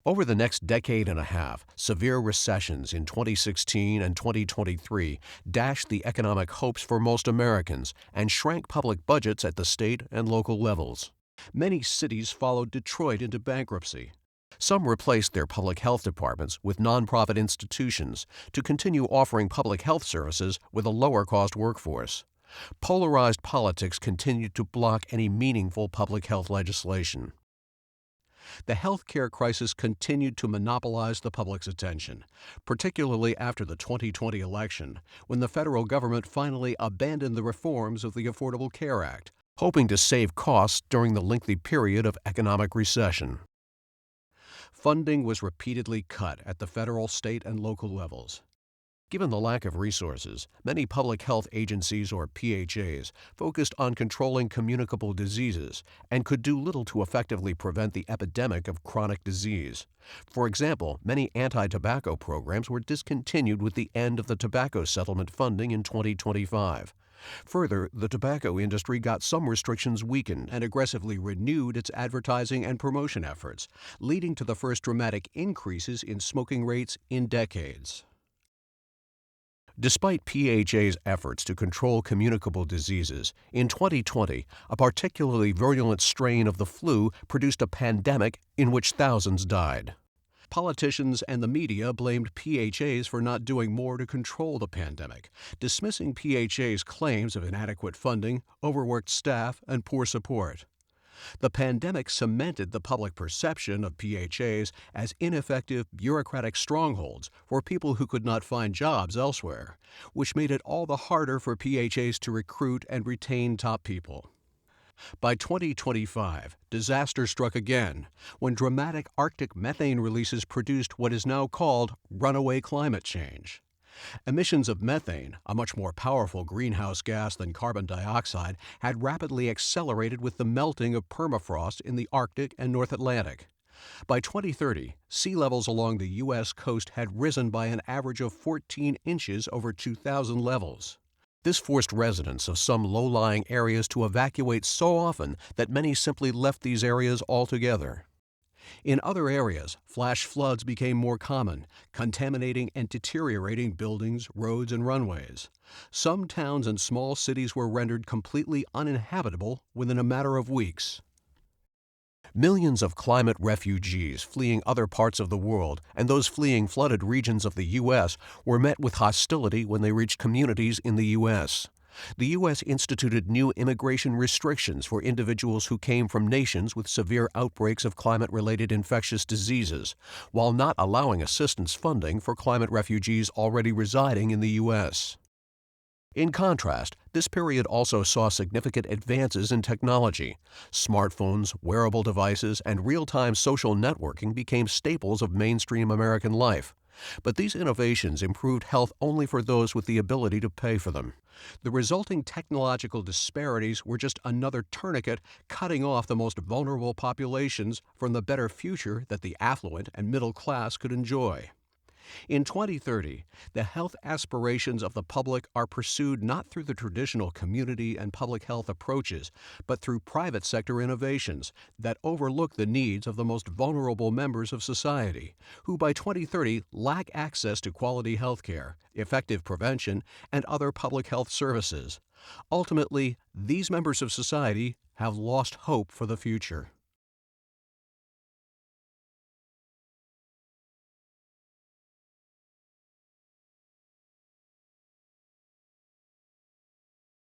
Over the next decade and a half, severe recessions in 2016 and 2023 dashed the economic hopes for most Americans and shrank public budgets at the state and local levels. Many cities followed Detroit into bankruptcy. Some replaced their public health departments with nonprofit institutions to continue offering public health services with a lower-cost workforce. Polarized politics continued to block any meaningful public health legislation. The health care crisis continued to monopolize the public's attention, particularly after the 2020 election, when the federal government finally abandoned the reforms of the Affordable Care Act, hoping to save costs during the lengthy period of economic recession. Funding was repeatedly cut at the federal, state, and local levels. Given the lack of resources, many public health agencies, or PHAs, focused on controlling communicable diseases and could do little to effectively prevent the epidemic of chronic disease. For example, many anti-tobacco programs were discontinued with the end of the tobacco settlement funding in 2025. Further, the tobacco industry got some restrictions weakened and aggressively renewed its advertising and promotion efforts, leading to the first dramatic increases in smoking rates in decades. Despite PHA's efforts to control communicable diseases, in 2020, a particularly virulent strain of the flu produced a pandemic in which thousands died. Politicians and the media blamed PHAs for not doing more to control the pandemic, dismissing PHA's claims of inadequate funding, overworked staff, and poor support. The pandemic cemented the public perception of PHAs as ineffective bureaucratic strongholds for people who could not find jobs elsewhere, which made it all the harder for PHAs to recruit and retain top people. By 2025, disaster struck again when dramatic Arctic methane releases produced what is now called runaway climate change. Emissions of methane, a much more powerful greenhouse gas than carbon dioxide, had rapidly accelerated with the melting of permafrost in the Arctic and North Atlantic. By 2030, sea levels along the U.S. coast had risen by an average of 14 inches over 2000 levels. This forced residents of some low-lying areas to evacuate so often that many simply left these areas altogether. In other areas, flash floods became more common, contaminating and deteriorating buildings, roads, and runways. Some towns and small cities were rendered completely uninhabitable within a matter of weeks. Millions of climate refugees fleeing other parts of the world and those fleeing flooded regions of the U.S. were met with hostility when they reached communities in the U.S. The U.S. instituted new immigration restrictions for individuals who came from nations with severe outbreaks of climate-related infectious diseases, while not allowing assistance funding for climate refugees already residing in the U.S. In contrast, this period also saw significant advances in technology. Smartphones, wearable devices, and real-time social networking became staples of mainstream American life. But these innovations improved health only for those with the ability to pay for them. The resulting technological disparities were just another tourniquet cutting off the most vulnerable populations from the better future that the affluent and middle class could enjoy. In 2030, the health aspirations of the public are pursued not through the traditional community and public health approaches, but through private sector innovations that overlook the needs of the most vulnerable members of society, who by 2030 lack access to quality health care, effective prevention, and other public health services. Ultimately, these members of society have lost hope for the future.